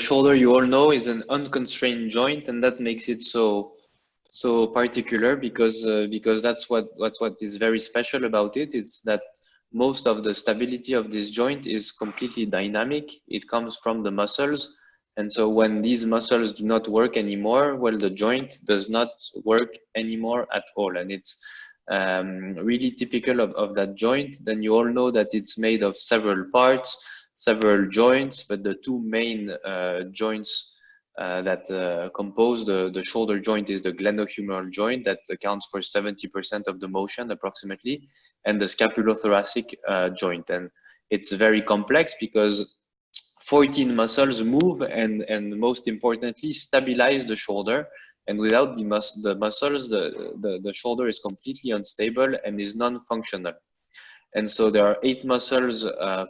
shoulder, you all know, is an unconstrained joint, and that makes it so particular because that's what is very special about it. It's that most of the stability of this joint is completely dynamic. It comes from the muscles, and so when these muscles do not work anymore, well, the joint does not work anymore at all, and it's really typical of that joint. Then you all know that it's made of several parts, several joints, but the two main joints that compose the shoulder joint is the glenohumeral joint that accounts for 70% of the motion approximately, and the scapulothoracic joint. And it's very complex because 14 muscles move and most importantly stabilize the shoulder. And without the muscles, the shoulder is completely unstable and is non-functional. And so there are 8 muscles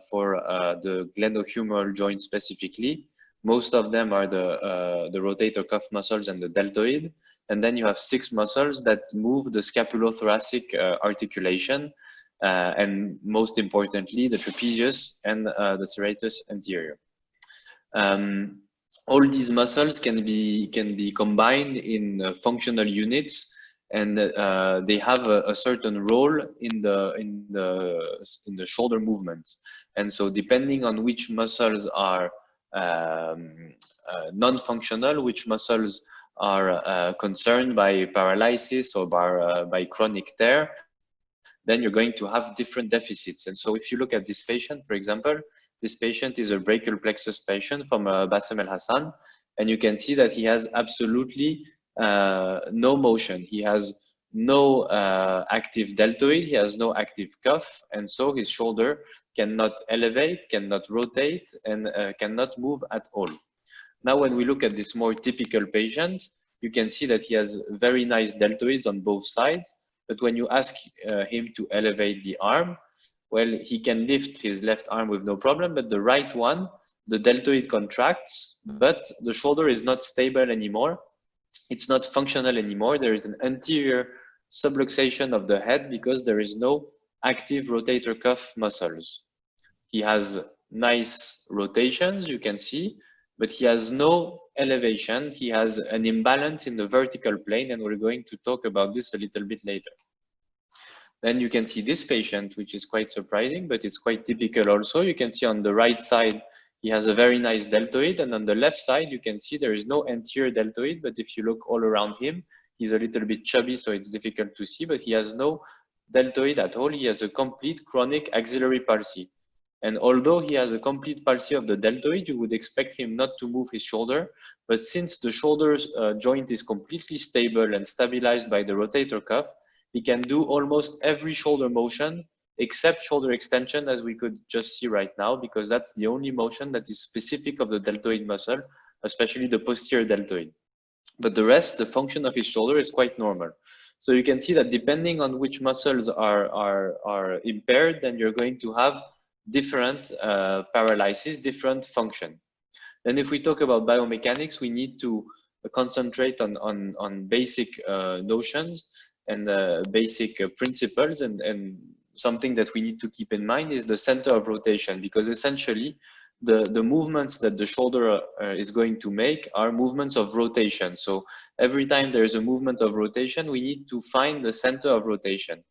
for the glenohumeral joint specifically. Most of them are the rotator cuff muscles and the deltoid. And then you have 6 muscles that move the scapulothoracic articulation. And most importantly, the trapezius and the serratus anterior. All these muscles can be combined in functional units, and they have a certain role in the shoulder movement. And so depending on which muscles are non-functional, which muscles are concerned by paralysis or by chronic tear, then you're going to have different deficits. And so if you look at this patient, for example, this patient is a brachial plexus patient from Bassem El Hassan, and you can see that he has absolutely no motion. He has no active deltoid, he has no active cuff, and so his shoulder cannot elevate, cannot rotate, and cannot move at all. Now, when we look at this more typical patient, you can see that he has very nice deltoids on both sides, but when you ask him to elevate the arm, well, he can lift his left arm with no problem, but the right one, the deltoid contracts, but the shoulder is not stable anymore. It's not functional anymore. There is an anterior subluxation of the head because there is no active rotator cuff muscles. He has nice rotations, you can see, but he has no elevation. He has an imbalance in the vertical plane, and we're going to talk about this a little bit later. Then you can see this patient, which is quite surprising, but it's quite typical also. You can see on the right side, he has a very nice deltoid, and on the left side, you can see there is no anterior deltoid, but if you look all around him, he's a little bit chubby, so it's difficult to see, but he has no deltoid at all. He has a complete chronic axillary palsy. And although he has a complete palsy of the deltoid, you would expect him not to move his shoulder, but since the shoulder joint is completely stable and stabilized by the rotator cuff, he can do almost every shoulder motion except shoulder extension, as we could just see right now, because that's the only motion that is specific of the deltoid muscle, especially the posterior deltoid. But the rest, the function of his shoulder is quite normal. So you can see that depending on which muscles are impaired, then you're going to have different paralysis, different function. Then if we talk about biomechanics, we need to concentrate on basic notions and basic principles, and something that we need to keep in mind is the center of rotation, because essentially the movements that the shoulder is going to make are movements of rotation. So every time there is a movement of rotation, we need to find the center of rotation.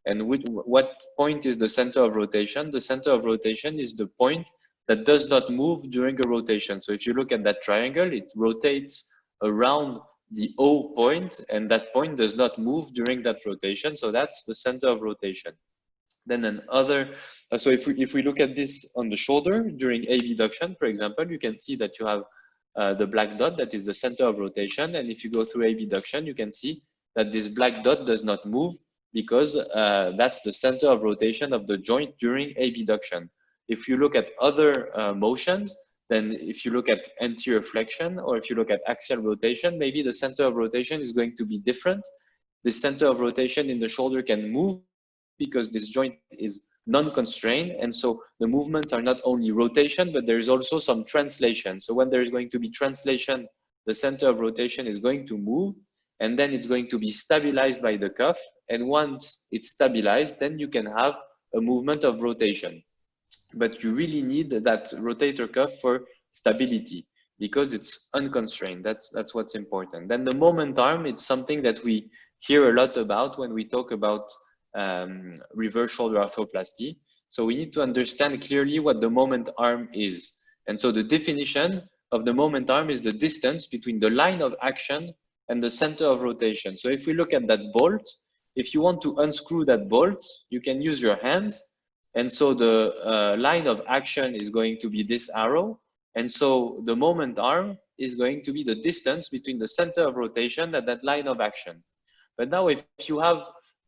And what point is the center of rotation? The center of rotation is the point that does not move during a rotation. So if you look at that triangle, it rotates around the O point, and that point does not move during that rotation. So that's the center of rotation. Then so if we look at this on the shoulder during abduction, for example, you can see that you have the black dot that is the center of rotation. And if you go through abduction, you can see that this black dot does not move because that's the center of rotation of the joint during abduction. If you look at other motions, then if you look at anterior flexion or if you look at axial rotation, maybe the center of rotation is going to be different. The center of rotation in the shoulder can move because this joint is non-constrained. And so the movements are not only rotation, but there is also some translation. So when there is going to be translation, the center of rotation is going to move, and then it's going to be stabilized by the cuff. And once it's stabilized, then you can have a movement of rotation. But you really need that rotator cuff for stability. because it's unconstrained. That's what's important. Then the moment arm, it's something that we hear a lot about when we talk about reverse shoulder arthroplasty. So we need to understand clearly what the moment arm is. And so the definition of the moment arm is the distance between the line of action and the center of rotation. So if we look at that bolt, if you want to unscrew that bolt, you can use your hands. And so the line of action is going to be this arrow. And so the moment arm is going to be the distance between the center of rotation and that line of action. But now if you have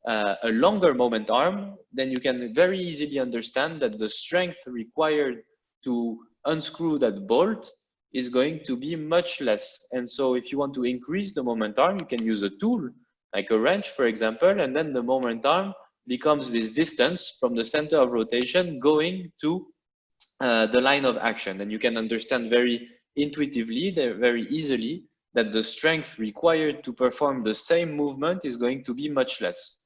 a longer moment arm, then you can very easily understand that the strength required to unscrew that bolt is going to be much less. And so if you want to increase the moment arm, you can use a tool like a wrench, for example, and then the moment arm becomes this distance from the center of rotation going to the line of action. And you can understand very intuitively, very easily, that the strength required to perform the same movement is going to be much less.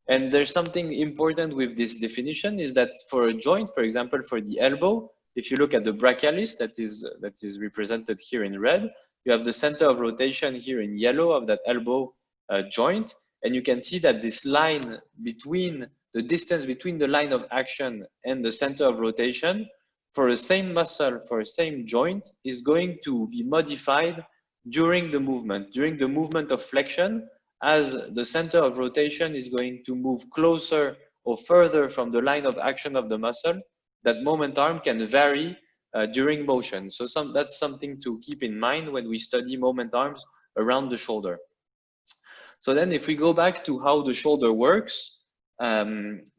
And there's something important with this definition is that for a joint, for example, for the elbow, if you look at the brachialis that is represented here in red, you have the center of rotation here in yellow of that elbow joint. And you can see that this line between the distance between the line of action and the center of rotation for the same muscle, for the same joint, is going to be modified during the movement of flexion, as the center of rotation is going to move closer or further from the line of action of the muscle. That moment arm can vary during motion. So that's something to keep in mind when we study moment arms around the shoulder. So then if we go back to how the shoulder works,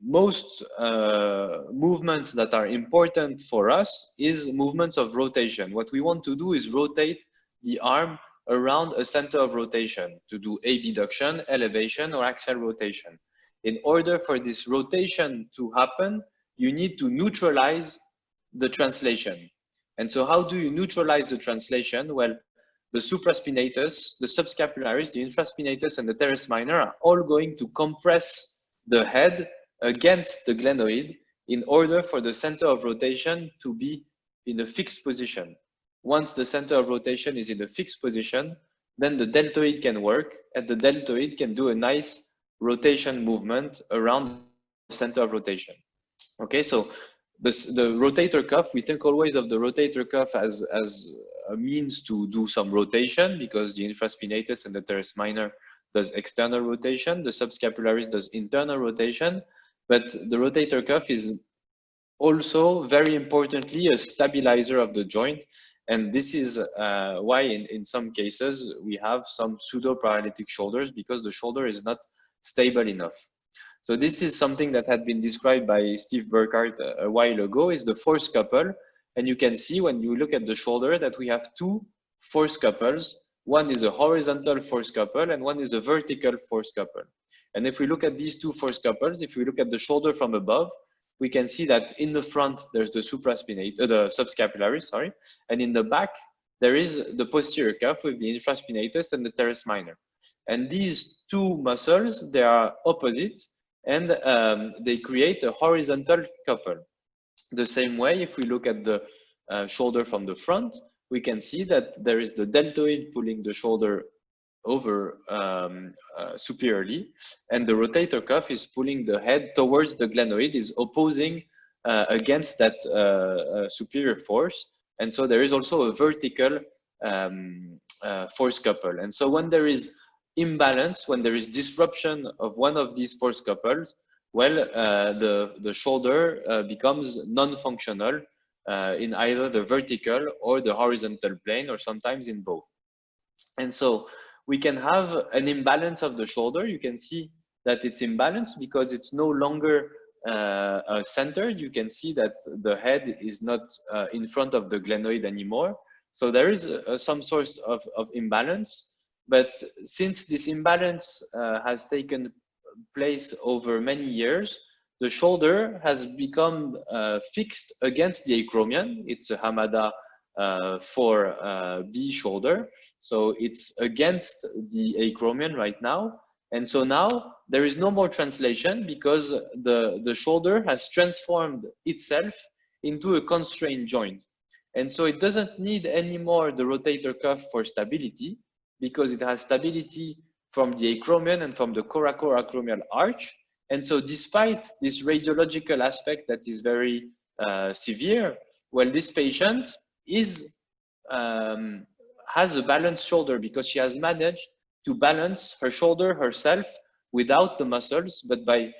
most movements that are important for us is movements of rotation. What we want to do is rotate the arm around a center of rotation to do abduction, elevation, or axial rotation. In order for this rotation to happen, you need to neutralize the translation. And so how do you neutralize the translation? Well, the supraspinatus, the subscapularis, the infraspinatus, and the teres minor are all going to compress the head against the glenoid in order for the center of rotation to be in a fixed position. Once the center of rotation is in a fixed position, then the deltoid can work, and the deltoid can do a nice rotation movement around the center of rotation. Okay, so the rotator cuff, we think always of the rotator cuff as a means to do some rotation, because the infraspinatus and the teres minor does external rotation, the subscapularis does internal rotation, but the rotator cuff is also very importantly a stabilizer of the joint. And this is why in some cases we have some pseudo-paralytic shoulders, because the shoulder is not stable enough. So this is something that had been described by Steve Burkhardt a while ago, is the force couple. And you can see when you look at the shoulder that we have two force couples. One is a horizontal force couple and one is a vertical force couple. And if we look at these two force couples, if we look at the shoulder from above, we can see that in the front, there's the the subscapularis, sorry. And in the back, there is the posterior cuff with the infraspinatus and the teres minor. And these two muscles, they are opposite, and they create a horizontal couple. The same way, if we look at the shoulder from the front, we can see that there is the deltoid pulling the shoulder over superiorly, and the rotator cuff is pulling the head towards the glenoid, is opposing against that superior force. And so there is also a vertical force couple. And so when there is imbalance, when there is disruption of one of these force couples, well, the shoulder becomes non-functional in either the vertical or the horizontal plane, or sometimes in both. And so we can have an imbalance of the shoulder. You can see that it's imbalanced because it's no longer centered. You can see that the head is not in front of the glenoid anymore. So there is some sort of imbalance. But since this imbalance has taken place over many years, the shoulder has become fixed against the acromion. It's a Hamada 4B shoulder. So it's against the acromion right now. And so now there is no more translation because the shoulder has transformed itself into a constrained joint. And so it doesn't need anymore the rotator cuff for stability, because it has stability from the acromion and from the coracoacromial arch. And so despite this radiological aspect that is very severe, well, this patient is has a balanced shoulder because she has managed to balance her shoulder herself without the muscles, but by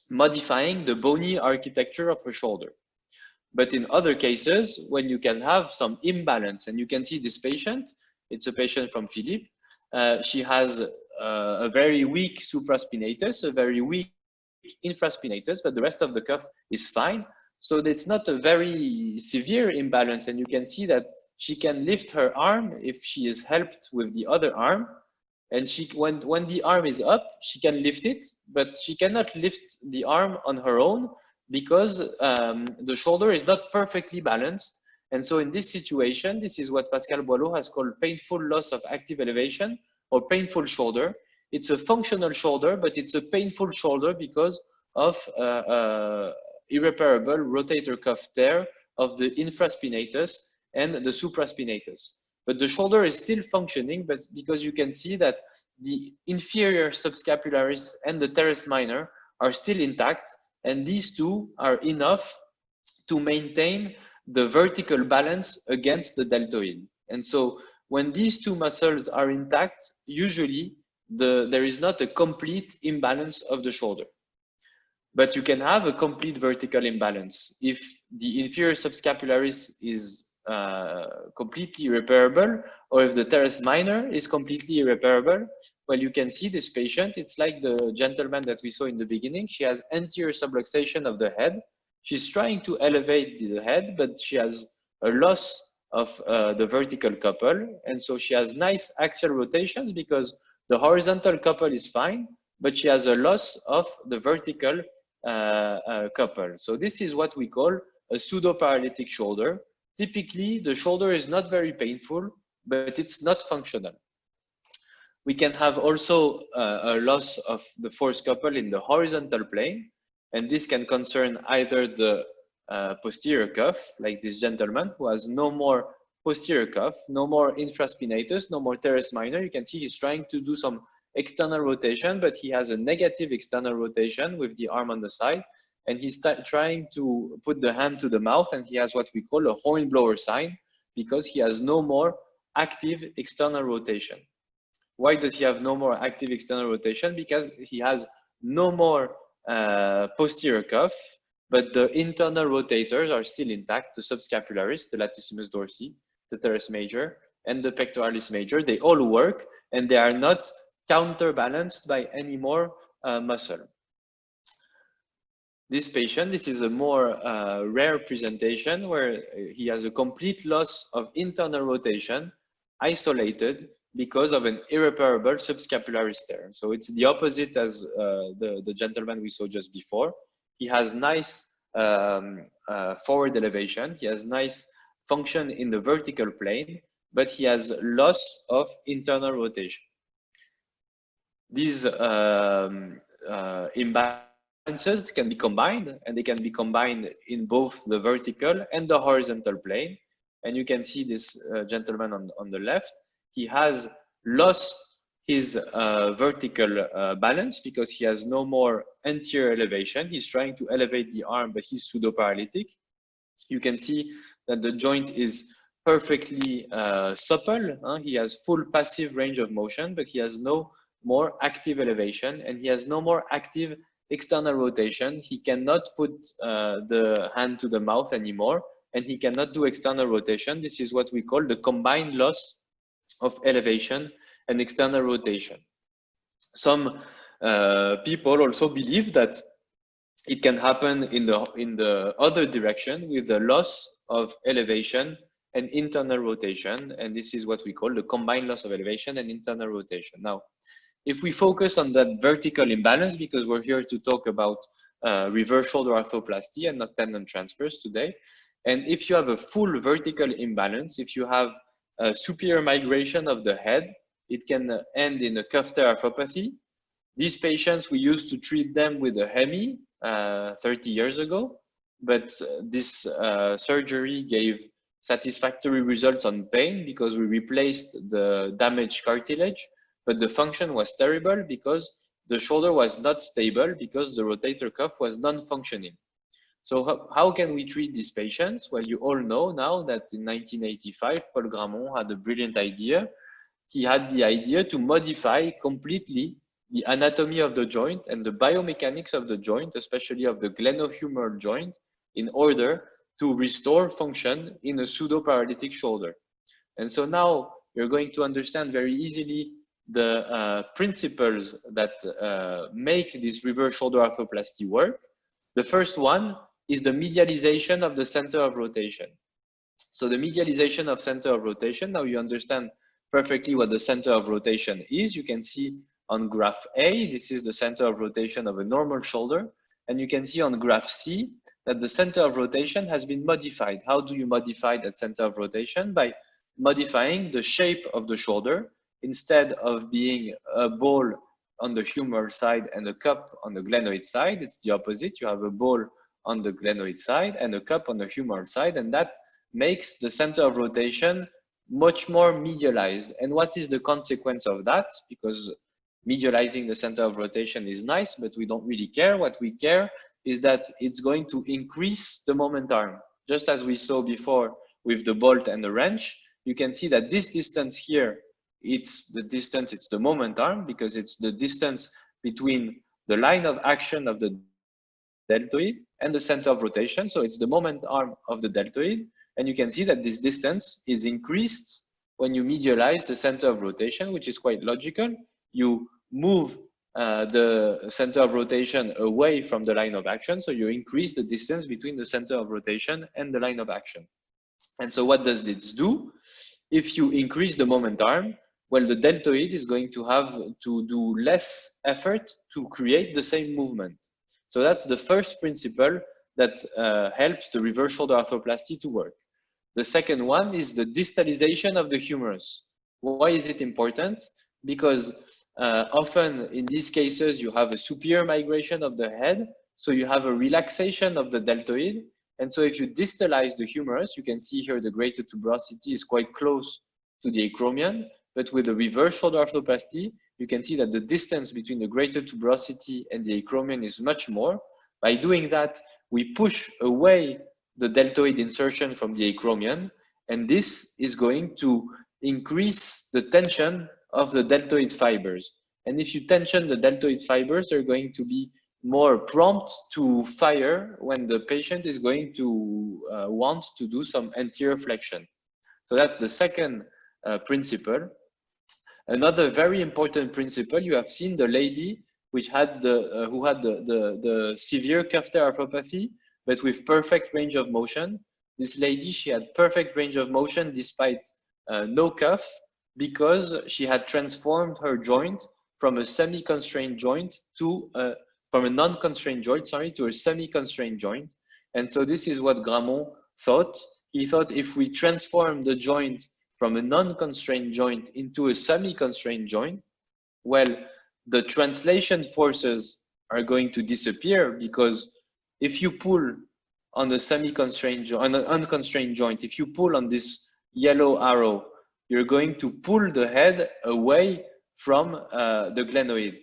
modifying the bony architecture of her shoulder. But in other cases, when you can have some imbalance, and you can see this patient, it's a patient from Philippe, she has a very weak supraspinatus, a very weak infraspinatus, but the rest of the cuff is fine. So it's not a very severe imbalance, and you can see that she can lift her arm if she is helped with the other arm. And when the arm is up, she can lift it, but she cannot lift the arm on her own because the shoulder is not perfectly balanced. And so in this situation, this is what Pascal Boileau has called painful loss of active elevation or painful shoulder. It's a functional shoulder, but it's a painful shoulder because of irreparable rotator cuff tear of the infraspinatus and the supraspinatus. But the shoulder is still functioning, but because you can see that the inferior subscapularis and the teres minor are still intact, and these two are enough to maintain the vertical balance against the deltoid. And so when these two muscles are intact, usually there is not a complete imbalance of the shoulder. But you can have a complete vertical imbalance if the inferior subscapularis is completely irreparable, or if the teres minor is completely irreparable. Well, you can see this patient, it's like the gentleman that we saw in the beginning. She has anterior subluxation of the head. She's trying to elevate the head, but she has a loss of the vertical couple. And so she has nice axial rotations because the horizontal couple is fine, but she has a loss of the vertical couple. So this is what we call a pseudo-paralytic shoulder. Typically, the shoulder is not very painful, but it's not functional. We can have also a loss of the force couple in the horizontal plane, and this can concern either the posterior cuff, like this gentleman who has no more posterior cuff, no more infraspinatus, no more teres minor. You can see he's trying to do some external rotation, but he has a negative external rotation with the arm on the side. And he's trying to put the hand to the mouth, and he has what we call a hornblower sign because he has no more active external rotation. Why does he have no more active external rotation? Because he has no more posterior cuff, but the internal rotators are still intact, the subscapularis, the latissimus dorsi, the teres major, and the pectoralis major. They all work, and they are not counterbalanced by any more muscle. This patient, this is a more rare presentation where he has a complete loss of internal rotation, isolated because of an irreparable subscapularis tear. So it's the opposite as the gentleman we saw just before. He has nice forward elevation. He has nice function in the vertical plane, but he has loss of internal rotation. These imbalances can be combined, and they can be combined in both the vertical and the horizontal plane. And you can see this gentleman on the left. He has lost his vertical balance because he has no more anterior elevation. He's trying to elevate the arm, but he's pseudo-paralytic. You can see that the joint is perfectly supple. He has full passive range of motion, but he has no more active elevation, and he has no more active external rotation. He cannot put the hand to the mouth anymore, and he cannot do external rotation. This is what we call the combined loss of elevation and external rotation. Some people also believe that it can happen in the other direction with the loss of elevation and internal rotation, and this is what we call the combined loss of elevation and internal rotation. Now, if we focus on that vertical imbalance, because we're here to talk about reverse shoulder arthroplasty and not tendon transfers today, and if you have a full vertical imbalance, if you have a superior migration of the head, it can end in a cuff tear arthropathy. These patients, we used to treat them with a Hemi 30 years ago. but this surgery gave satisfactory results on pain because we replaced the damaged cartilage, but the function was terrible because the shoulder was not stable because the rotator cuff was non-functioning. So how can we treat these patients? Well, you all know now that in 1985, Paul Gramont had a brilliant idea. He had the idea to modify completely the anatomy of the joint and the biomechanics of the joint, especially of the glenohumeral joint, in order to restore function in a pseudo-paralytic shoulder. And so now you're going to understand very easily the principles that make this reverse shoulder arthroplasty work. The first one is the medialization of the center of rotation. So the medialization of center of rotation, now you understand perfectly what the center of rotation is. You can see on graph A, this is the center of rotation of a normal shoulder. And you can see on graph C that the center of rotation has been modified. How do you modify that center of rotation? By modifying the shape of the shoulder. Instead of being a ball on the humeral side and a cup on the glenoid side, it's the opposite. You have a ball on the glenoid side and a cup on the humeral side, and that makes the center of rotation much more medialized. And what is the consequence of that? Because medializing the center of rotation is nice, but we don't really care. What we care is that it's going to increase the moment arm. Just as we saw before with the bolt and the wrench, you can see that this distance here, it's the distance, it's the moment arm, because it's the distance between the line of action of the deltoid and the center of rotation. So it's the moment arm of the deltoid. And you can see that this distance is increased when you medialize the center of rotation, which is quite logical. You move the center of rotation away from the line of action. So you increase the distance between the center of rotation and the line of action. And so what does this do? If you increase the moment arm, well, the deltoid is going to have to do less effort to create the same movement. So that's the first principle that helps the reverse shoulder arthroplasty to work. The second one is the distalization of the humerus. Why is it important? Because often in these cases, you have a superior migration of the head. So you have a relaxation of the deltoid. And so if you distalize the humerus, you can see here the greater tuberosity is quite close to the acromion. But with the reverse shoulder arthroplasty, you can see that the distance between the greater tuberosity and the acromion is much more. By doing that, we push away the deltoid insertion from the acromion, and this is going to increase the tension of the deltoid fibers. And if you tension the deltoid fibers, they're going to be more prompt to fire when the patient is going to want to do some anterior flexion. So that's the second principle. Another very important principle, you have seen the lady which had who had the severe cuff tear arthropathy, but with perfect range of motion. This lady, she had perfect range of motion despite no cuff, because she had transformed her joint from a semi-constrained joint to from a non-constrained joint, sorry, to a semi-constrained joint. And so this is what Gramont thought. He thought if we transform the joint from a non-constrained joint into a semi-constrained joint, well, the translation forces are going to disappear, because if you pull on the semi-constrained joint, on an unconstrained joint, if you pull on this yellow arrow, you're going to pull the head away from the glenoid.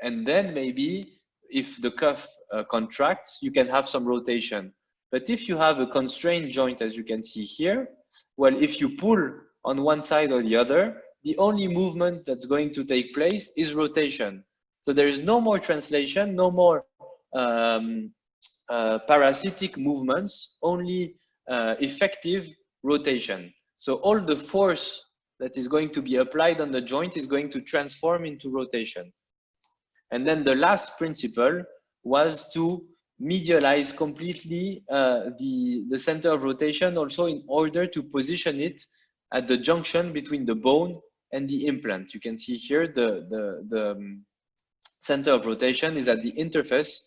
And then maybe if the cuff contracts, you can have some rotation. But if you have a constrained joint, as you can see here, well, if you pull on one side or the other, the only movement that's going to take place is rotation. So there is no more translation, no more parasitic movements, only effective rotation. So all the force that is going to be applied on the joint is going to transform into rotation. And then the last principle was to medialize completely the center of rotation, also in order to position it at the junction between the bone and the implant. You can see here the center of rotation is at the interface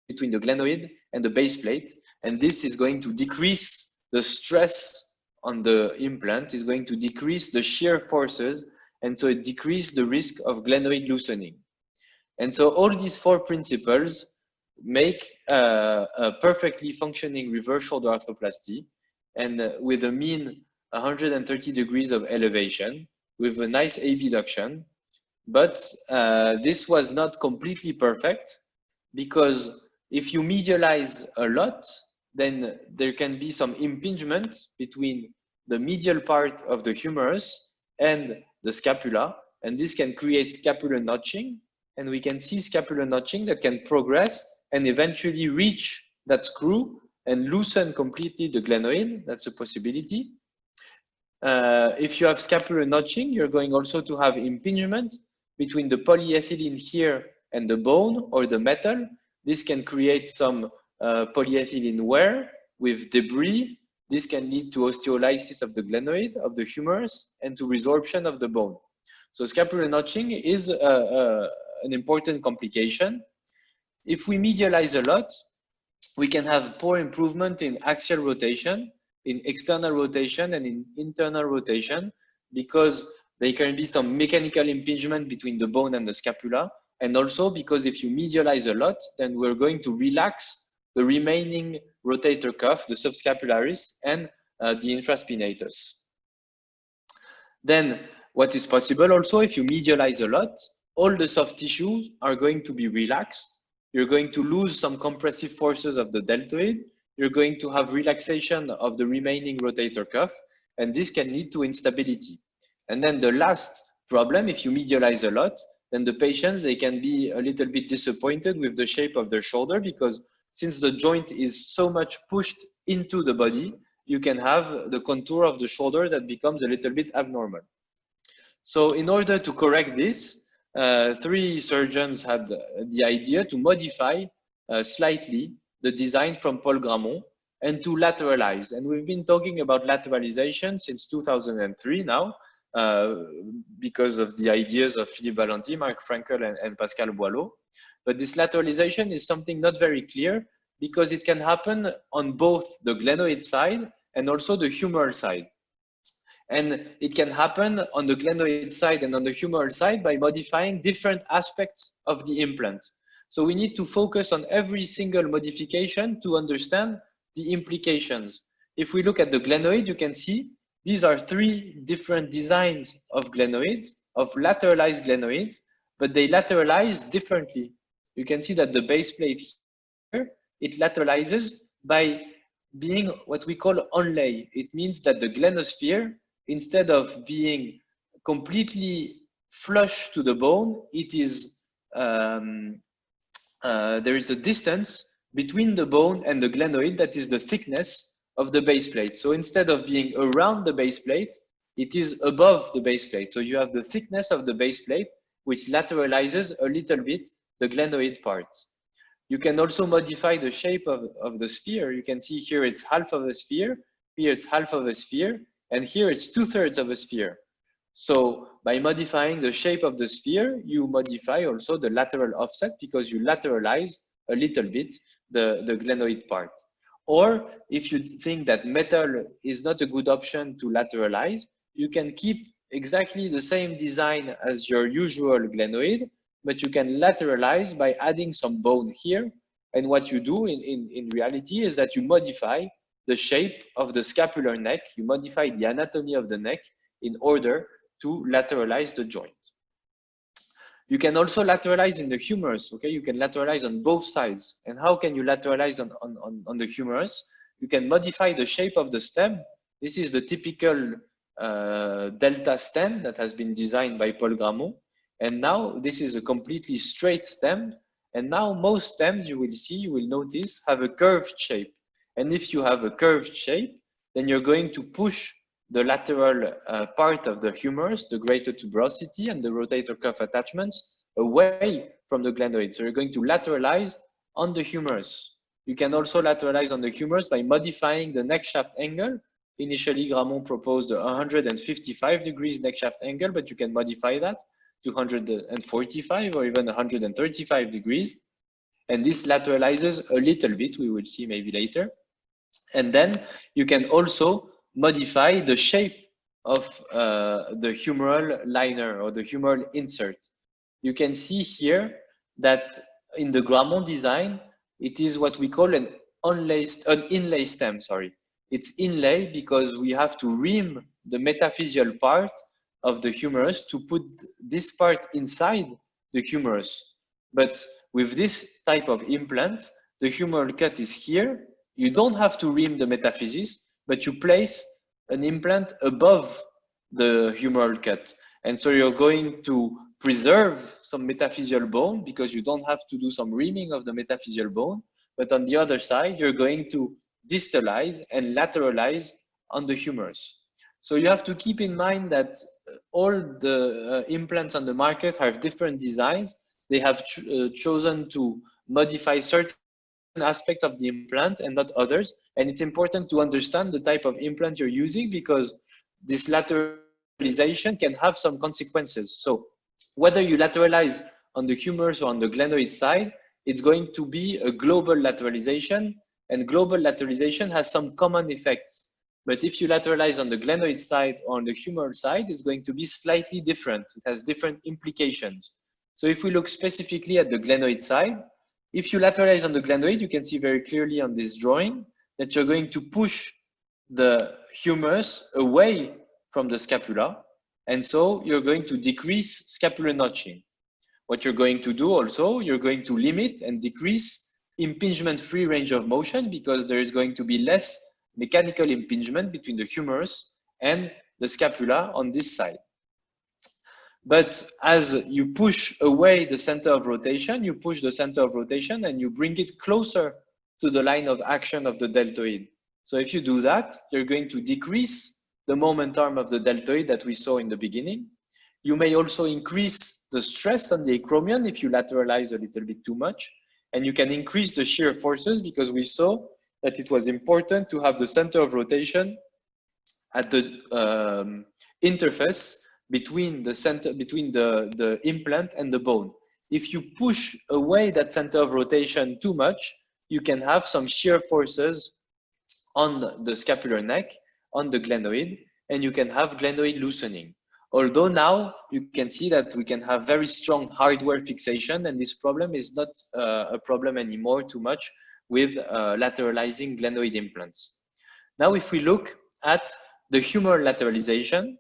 between the glenoid and the base plate, and this is going to decrease the stress on the implant, is going to decrease the shear forces, and so it decreases the risk of glenoid loosening. And so all these four principles make a perfectly functioning reverse shoulder arthroplasty, and with a mean 130 degrees of elevation, with a nice abduction. But this was not completely perfect, because if you medialize a lot, then there can be some impingement between the medial part of the humerus and the scapula, and this can create scapular notching, and we can see scapular notching that can progress and eventually reach that screw and loosen completely the glenoid. That's a possibility. If you have scapular notching, you're going also to have impingement between the polyethylene here and the bone or the metal. This can create some polyethylene wear with debris. This can lead to osteolysis of the glenoid, of the humerus, and to resorption of the bone. So scapular notching is an important complication. If we medialize a lot, we can have poor improvement in axial rotation, in external rotation, and in internal rotation, because there can be some mechanical impingement between the bone and the scapula. And also because if you medialize a lot, then we're going to relax the remaining rotator cuff, the subscapularis, and the infraspinatus. Then what is possible also, if you medialize a lot, all the soft tissues are going to be relaxed. You're going to lose some compressive forces of the deltoid. You're going to have relaxation of the remaining rotator cuff, and this can lead to instability. And then the last problem, if you medialize a lot, then the patients, they can be a little bit disappointed with the shape of their shoulder, because since the joint is so much pushed into the body, you can have the contour of the shoulder that becomes a little bit abnormal. So in order to correct this, three surgeons had the idea to modify slightly the design from Paul Gramont and to lateralize. And we've been talking about lateralization since 2003 now, because of the ideas of Philippe Valenti, Marc Frankel, and Pascal Boileau. But this lateralization is something not very clear, because it can happen on both the glenoid side and also the humeral side. And it can happen on the glenoid side and on the humeral side by modifying different aspects of the implant. So we need to focus on every single modification to understand the implications. If we look at the glenoid, you can see these are three different designs of glenoids, of lateralized glenoids, but they lateralize differently. You can see that the base plate here, it lateralizes by being what we call onlay. It means that the glenosphere, instead of being completely flush to the bone, it is there is a distance between the bone and the glenoid that is the thickness of the base plate. So instead of being around the base plate, it is above the base plate. So you have the thickness of the base plate, which lateralizes a little bit the glenoid part. You can also modify the shape of the sphere. You can see here it's half of a sphere, here it's half of a sphere, and here it's 2/3 of a sphere. So by modifying the shape of the sphere, you modify also the lateral offset, because you lateralize a little bit the glenoid part. Or if you think that metal is not a good option to lateralize, you can keep exactly the same design as your usual glenoid, but you can lateralize by adding some bone here. And what you do in reality is that you modify the shape of the scapular neck, you modify the anatomy of the neck in order to lateralize the joint. You can also lateralize in the humerus, okay? You can lateralize on both sides. And how can you lateralize on the humerus? You can modify the shape of the stem. This is the typical delta stem that has been designed by Paul Gramont. And now this is a completely straight stem. And now most stems you will see, you will notice, have a curved shape. And if you have a curved shape, then you're going to push the lateral part of the humerus, the greater tuberosity and the rotator cuff attachments, away from the glenoid. So you're going to lateralize on the humerus. You can also lateralize on the humerus by modifying the neck shaft angle. Initially, Gramont proposed a 155 degrees neck shaft angle, but you can modify that to 145 or even 135 degrees. And this lateralizes a little bit, we will see maybe later. And then you can also modify the shape of the humeral liner or the humeral insert. You can see here that in the Gramont design, it is what we call an inlay stem, sorry. It's inlay because we have to ream the metaphyseal part of the humerus to put this part inside the humerus. But with this type of implant, the humeral cut is here. You don't have to ream the metaphysis, but you place an implant above the humeral cut. And so you're going to preserve some metaphyseal bone because you don't have to do some reaming of the metaphyseal bone. But on the other side, you're going to distalize and lateralize on the humerus. So you have to keep in mind that all the implants on the market have different designs. They have chosen to modify certain aspects of the implant and not others. And it's important to understand the type of implant you're using because this lateralization can have some consequences. So whether you lateralize on the humerus or on the glenoid side, it's going to be a global lateralization, and global lateralization has some common effects. But if you lateralize on the glenoid side or on the humeral side, it's going to be slightly different. It has different implications. So if we look specifically at the glenoid side, if you lateralize on the glenoid, you can see very clearly on this drawing that you're going to push the humerus away from the scapula. And so you're going to decrease scapular notching. What you're going to do also, you're going to limit and decrease impingement-free range of motion because there is going to be less mechanical impingement between the humerus and the scapula on this side. But as you push away the center of rotation, you push the center of rotation and you bring it closer to the line of action of the deltoid. So if you do that, you're going to decrease the moment arm of the deltoid that we saw in the beginning. You may also increase the stress on the acromion if you lateralize a little bit too much, and you can increase the shear forces because we saw that it was important to have the center of rotation at the interface between the implant and the bone. If you push away that center of rotation too much, you can have some shear forces on the scapular neck, on the glenoid, and you can have glenoid loosening. Although now you can see that we can have very strong hardware fixation, and this problem is not a problem anymore too much with lateralizing glenoid implants. Now, if we look at the humeral lateralization,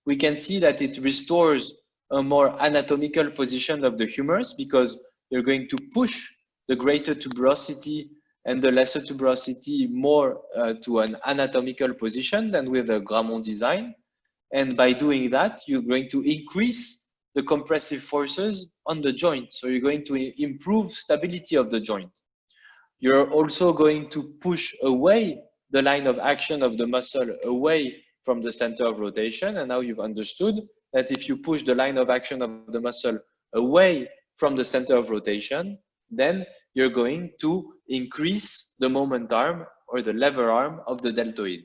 we can see that it restores a more anatomical position of the humerus because you're going to push the greater tuberosity and the lesser tuberosity more to an anatomical position than with the Grammont design. And by doing that, you're going to increase the compressive forces on the joint. So you're going to improve stability of the joint. You're also going to push away the line of action of the muscle away from the center of rotation. And now you've understood that if you push the line of action of the muscle away from the center of rotation, then you're going to increase the moment arm or the lever arm of the deltoid.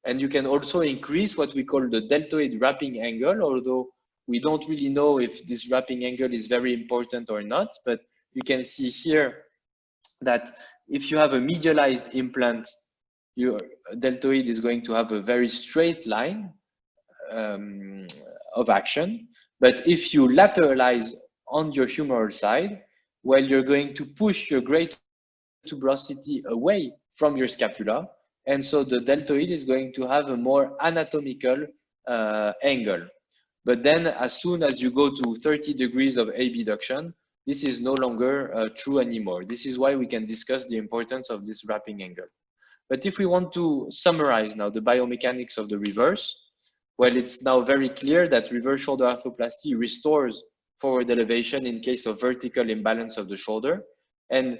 And you can also increase what we call the deltoid wrapping angle, although we don't really know if this wrapping angle is very important or not, but you can see here that if you have a medialized implant, your deltoid is going to have a very straight line of action. But if you lateralize on your humeral side, well, you're going to push your greater tuberosity away from your scapula. And so the deltoid is going to have a more anatomical angle. But then as soon as you go to 30 degrees of abduction, this is no longer true anymore. This is why we can discuss the importance of this wrapping angle. But if we want to summarize now the biomechanics of the reverse, well, it's now very clear that reverse shoulder arthroplasty restores forward elevation in case of vertical imbalance of the shoulder. And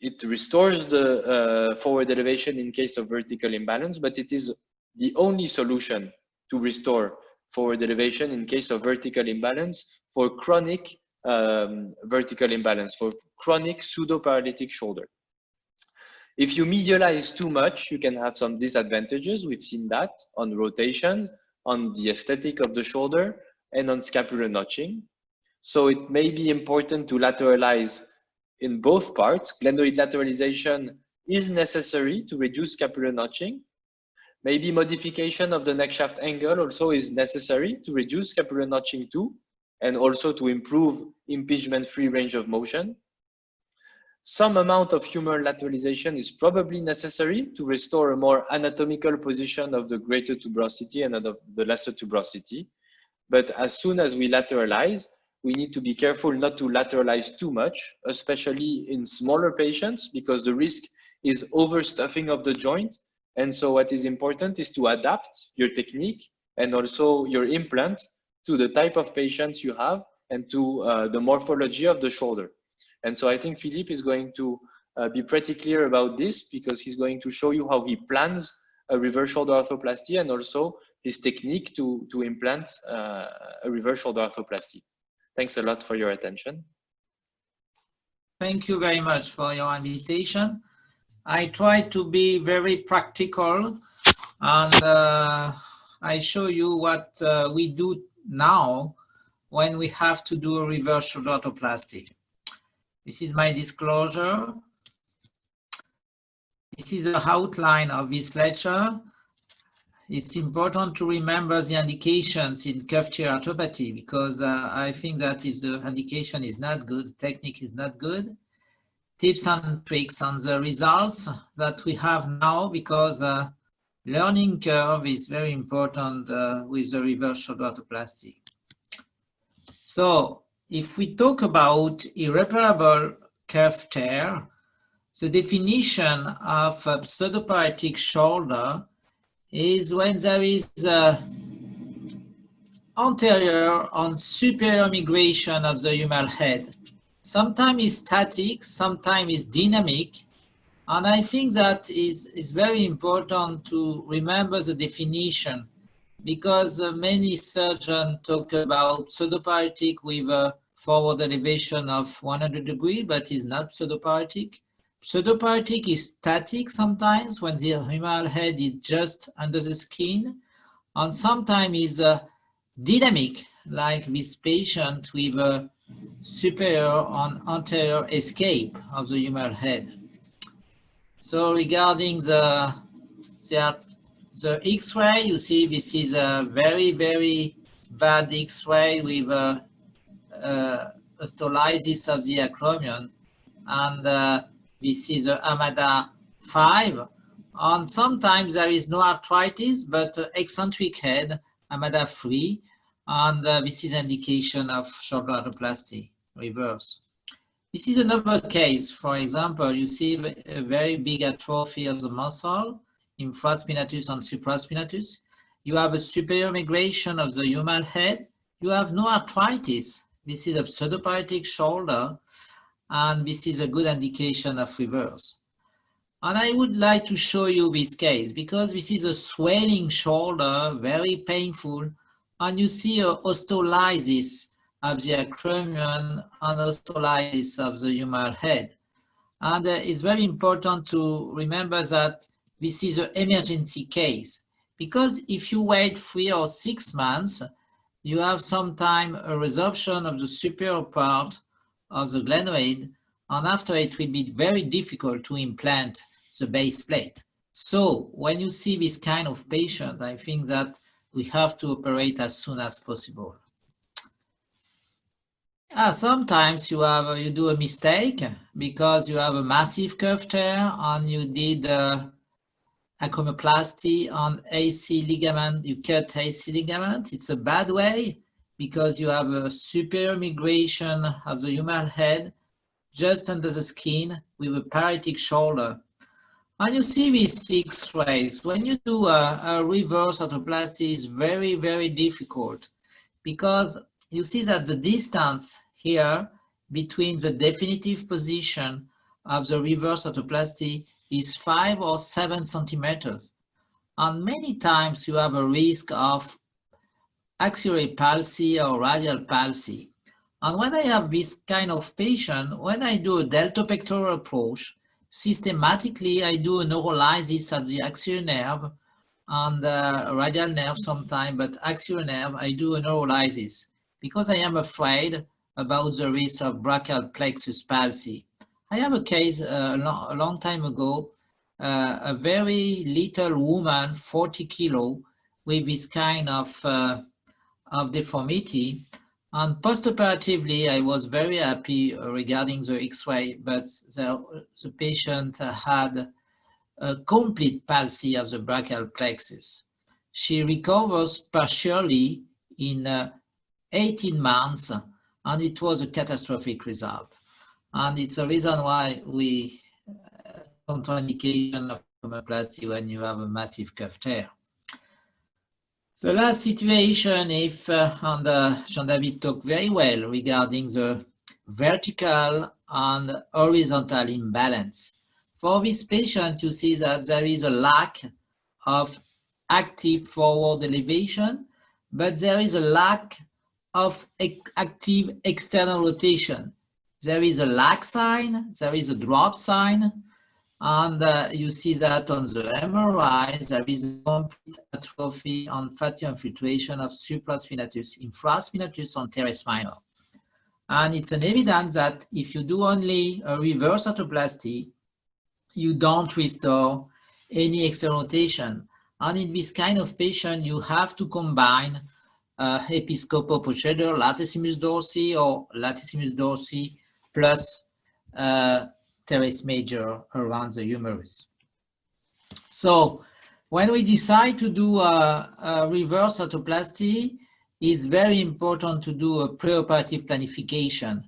it restores the forward elevation in case of vertical imbalance, but it is the only solution to restore forward elevation in case of vertical imbalance for chronic vertical imbalance, for chronic pseudo-paralytic shoulder. If you medialize too much, you can have some disadvantages. We've seen that on rotation, on the aesthetic of the shoulder, and on scapular notching. So it may be important to lateralize in both parts. Glenoid lateralization is necessary to reduce scapular notching. Maybe modification of the neck shaft angle also is necessary to reduce scapular notching too, and also to improve impingement-free range of motion. some amount of humeral lateralization is probably necessary to restore a more anatomical position of the greater tuberosity and of the lesser tuberosity. But as soon as we lateralize, we need to be careful not to lateralize too much, especially in smaller patients, because the risk is overstuffing of the joint. And so what is important is to adapt your technique and also your implant to the type of patients you have and to the morphology of the shoulder. And so I think Philippe is going to be pretty clear about this, because he's going to show you how he plans a reverse shoulder arthroplasty and also his technique to implant a reverse shoulder arthroplasty. Thanks a lot for your attention. Thank you very much for your invitation. I try to be very practical, and I show you what we do now when we have to do a reverse shoulder arthroplasty. This is my disclosure. This is the outline of this lecture. It's important to remember the indications in cuff tear arthropathy, because I think that if the indication is not good, the technique is not good. Tips and tricks on the results that we have now, because learning curve is very important with the reverse shoulder arthroplasty. So if we talk about irreparable cuff tear, the definition of a pseudoparietic shoulder is when there is anterior and superior migration of the humeral head. Sometimes it's static, sometimes it's dynamic, and I think that is very important to remember the definition, because many surgeons talk about pseudoparietic with a forward elevation of 100 degrees, but it's not pseudoparietic. Pseudoparietic is static sometimes when the humeral head is just under the skin, and sometimes is dynamic, like this patient with a superior and anterior escape of the humeral head. So regarding the X-ray, you see this is a very, very bad X-ray with osteolysis of the acromion, and this is a Amada 5, and sometimes there is no arthritis, but eccentric head, Amada 3, and this is an indication of shoulder arthroplasty, reverse. This is another case. For example, you see a very big atrophy of the muscle, infraspinatus and supraspinatus. You have a superior migration of the humeral head. You have no arthritis. This is a pseudoparietic shoulder, and this is a good indication of reverse. And I would like to show you this case, because this is a swelling shoulder, very painful, and you see a osteolysis of the acromion and osteolysis of the humeral head. And it's very important to remember that this is an emergency case, because if you wait 3 or 6 months, you have sometime a resorption of the superior part of the glenoid, and after it will be very difficult to implant the base plate. So when you see this kind of patient, I think that we have to operate as soon as possible. Sometimes you do a mistake because you have a massive cuff tear and you did acromioplasty on AC ligament, you cut AC ligament. It's a bad way because you have a superior migration of the humeral head just under the skin with a parietic shoulder. And you see these X-rays. When you do a reverse arthroplasty, it's very, very difficult because you see that the distance here between the definitive position of the reverse arthroplasty is 5 or 7 centimeters. And many times you have a risk of axillary palsy or radial palsy. And when I have this kind of patient, when I do a deltopectoral approach, systematically I do a neurolysis of the axillary nerve and radial nerve sometimes, but axillary nerve, I do a neurolysis because I am afraid about the risk of brachial plexus palsy. I have a case a long time ago, a very little woman, 40 kilo, with this kind of deformity, And postoperatively, I was very happy regarding the X-ray, but the patient had a complete palsy of the brachial plexus. She recovers partially in 18 months, and it was a catastrophic result. And it's a reason why we contraindication of arthroplasty when you have a massive cuff tear. The last situation, if and Jean-David talked very well regarding the vertical and horizontal imbalance. For this patient, you see that there is a lack of active forward elevation, but there is a lack of active external rotation. There is a lag sign, there is a drop sign, and you see that on the MRI, there is a complete atrophy and fatty infiltration of supraspinatus, infraspinatus, and teres minor. And it's an evidence that if you do only a reverse arthroplasty, you don't restore any external rotation. And in this kind of patient, you have to combine episcopal procedure, latissimus dorsi or latissimus dorsi plus teres major around the humerus. So when we decide to do a reverse arthroplasty, it's very important to do a preoperative planification,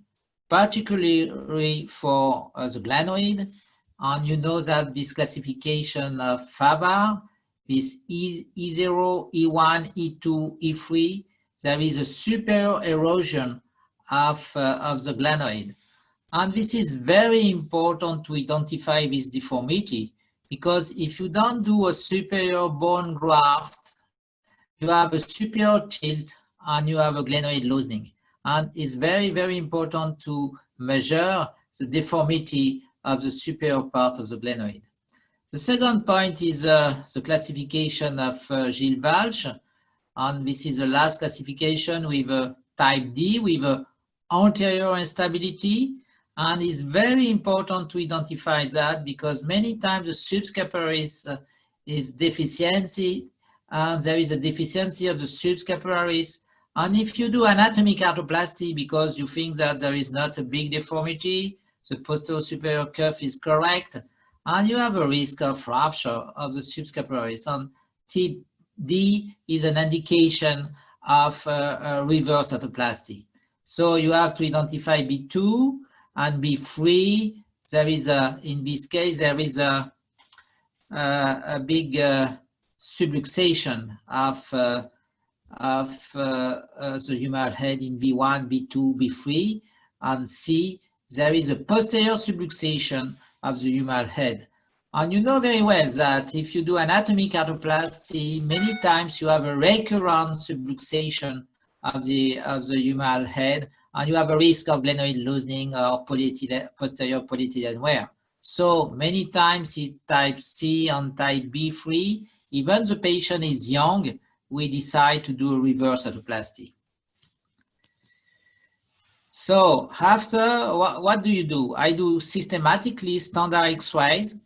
particularly for the glenoid. And you know that this classification of FABA, this E0, E1, E2, E3, there is a superior erosion of the glenoid. And this is very important to identify this deformity, because if you don't do a superior bone graft, you have a superior tilt and you have a glenoid loosening. And it's very, very important to measure the deformity of the superior part of the glenoid. The second point is the classification of Gilles Walsh, and this is the last classification with a type D with a anterior instability. And it's very important to identify that, because many times the subscapularis is deficiency, and there is a deficiency of the subscapularis. And if you do anatomic arthroplasty because you think that there is not a big deformity, the posterior superior cuff is correct, and you have a risk of rupture of the subscapularis. And type D is an indication of reverse arthroplasty. So you have to identify B2 and B3. There is in this case, there is a big subluxation of the humeral head in B1, B2, B3, and C, there is a posterior subluxation of the humeral head. And you know very well that if you do anatomic arthroplasty, many times you have a recurrent subluxation of the humeral head, and you have a risk of glenoid loosening or posterior polyethylene wear. So many times in type C and type B3, even the patient is young, we decide to do a reverse arthroplasty. So after, what do? I do systematically standard X-rays.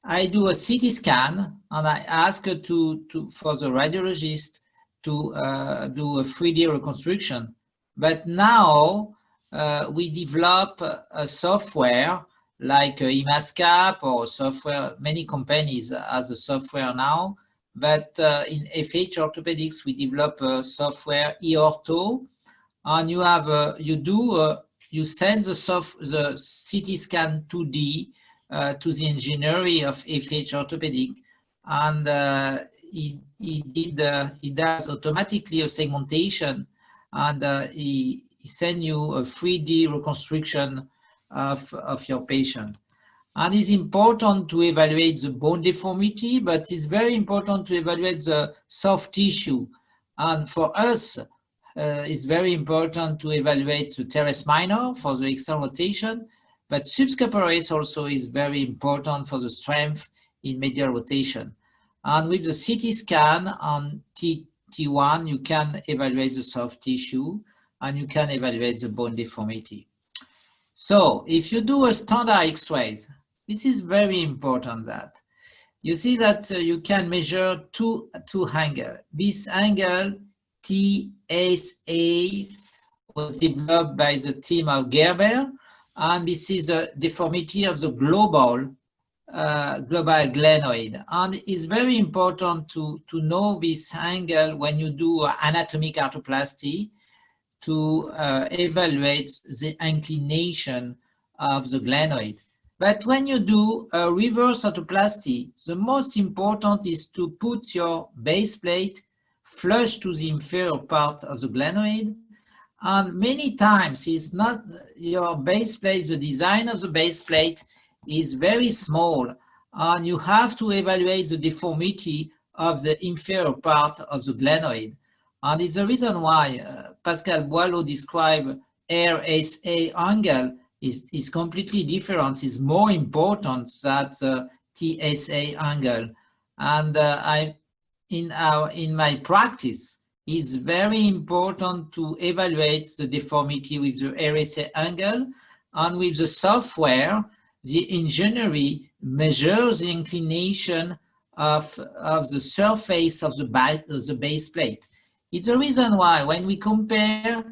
I do a CT scan, and I ask for the radiologist to do a 3D reconstruction. But now we develop a software like Imascap or software. Many companies have the software now. But in FH Orthopaedics, we develop a software eOrtho, and you have you send the CT scan 2D to the engineering of FH Orthopaedic, and he does automatically a segmentation, and he sends you a 3D reconstruction of your patient. And it's important to evaluate the bone deformity, but it's very important to evaluate the soft tissue. And for us, it's very important to evaluate the teres minor for the external rotation, but subscapularis also is very important for the strength in medial rotation. And with the CT scan on T1, you can evaluate the soft tissue and you can evaluate the bone deformity. So if you do a standard X-rays, this is very important that you see that you can measure two angles. This angle TSA was developed by the team of Gerber, and this is a deformity of the global glenoid. And it's very important to know this angle when you do anatomic arthroplasty to evaluate the inclination of the glenoid. But when you do a reverse arthroplasty, the most important is to put your base plate flush to the inferior part of the glenoid. And many times it's not your base plate, the design of the base plate is very small, and you have to evaluate the deformity of the inferior part of the glenoid. And it's the reason why Pascal Boileau described RSA angle is completely different, is more important than the TSA angle. And in my practice, it's very important to evaluate the deformity with the RSA angle, and with the software, the engineering measures the inclination of the surface of the base plate. It's the reason why when we compare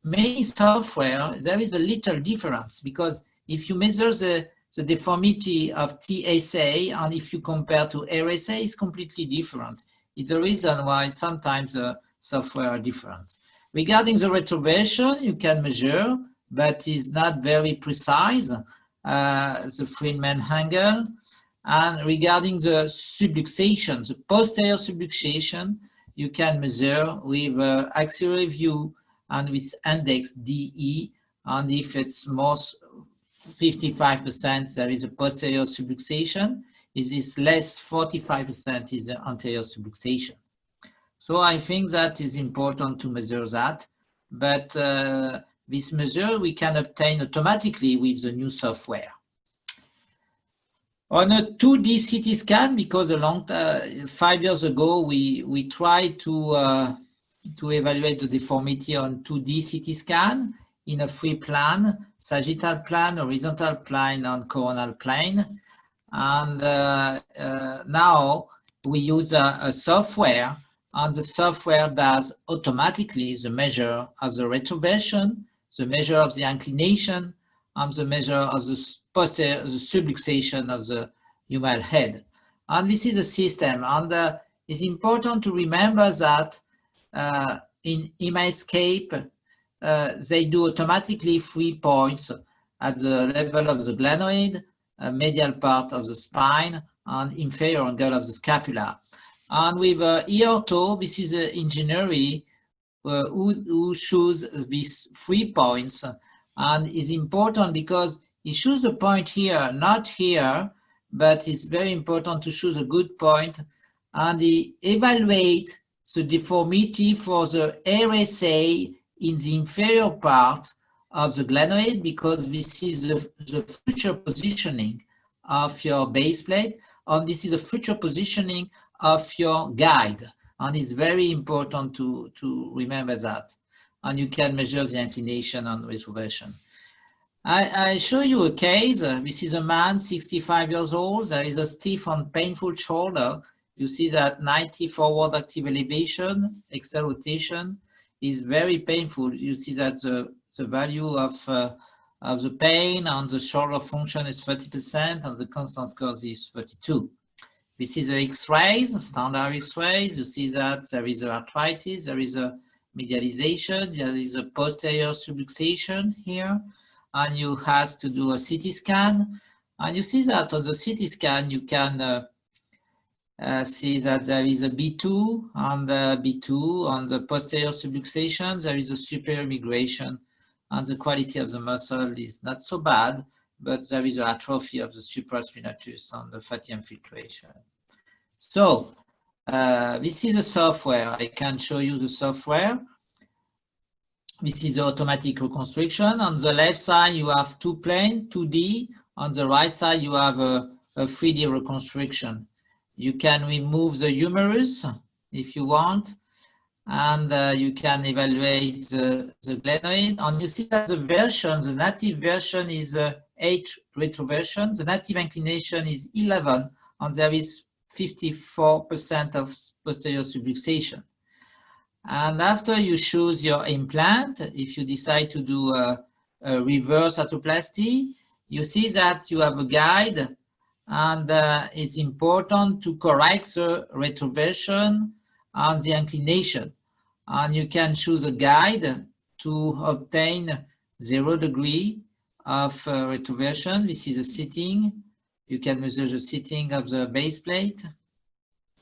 many software, there is a little difference, because if you measure the deformity of TSA and if you compare to RSA, it's completely different. It's the reason why sometimes the software are different. Regarding the retroversion, you can measure, but it's not very precise, the Friedman angle. And regarding the subluxation, the posterior subluxation, you can measure with axillary view and with index DE, and if it's most 55%, there is a posterior subluxation. If it's less, 45% is the anterior subluxation. So I think that is important to measure that, but this measure we can obtain automatically with the new software. On a 2D CT scan, because 5 years ago we tried to evaluate the deformity on 2D CT scan in a free plane, sagittal plane, horizontal plane, and coronal plane. And now we use a software, and the software does automatically the measure of the retroversion, the measure of the inclination, and the measure of the posterior, the subluxation of the humeral head. And this is a system, and it's important to remember that in Imagescape, they do automatically 3 points at the level of the glenoid, medial part of the spine, and inferior angle of the scapula. And with eOrtho, this is an engineering who shows these 3 points, and is important because he shows a point here, not here, but it's very important to choose a good point, and he evaluate the deformity for the RSA in the inferior part of the glenoid, because this is the future positioning of your base plate, and this is a future positioning of your guide. And it's very important to remember that. And you can measure the inclination and retroversion. I show you a case. This is a man, 65 years old. There is a stiff and painful shoulder. You see that 90 forward active elevation, external rotation is very painful. You see that the value of the pain and the shoulder function is 30%, and the constant score is 32. This is the X-rays, standard X-rays. You see that there is arthritis, there is a medialization, there is a posterior subluxation here, and you have to do a CT scan. And you see that on the CT scan, you can see that there is a B2 and B2 on the posterior subluxation. There is a superior migration, and the quality of the muscle is not so bad, but there is an atrophy of the supraspinatus and the fatty infiltration. So this is the software. I can show you the software. This is the automatic reconstruction. On the left side, you have 2 planes, 2D. On the right side, you have a 3D reconstruction. You can remove the humerus if you want, and you can evaluate the glenoid. And you see that the version, the native version is 8 retroversion. The native inclination is 11, and there is 54% of posterior subluxation. And after you choose your implant, if you decide to do a reverse arthroplasty, you see that you have a guide, and it's important to correct the retroversion and the inclination. And you can choose a guide to obtain 0 degree of retroversion. This is a sitting. You can measure the sitting of the base plate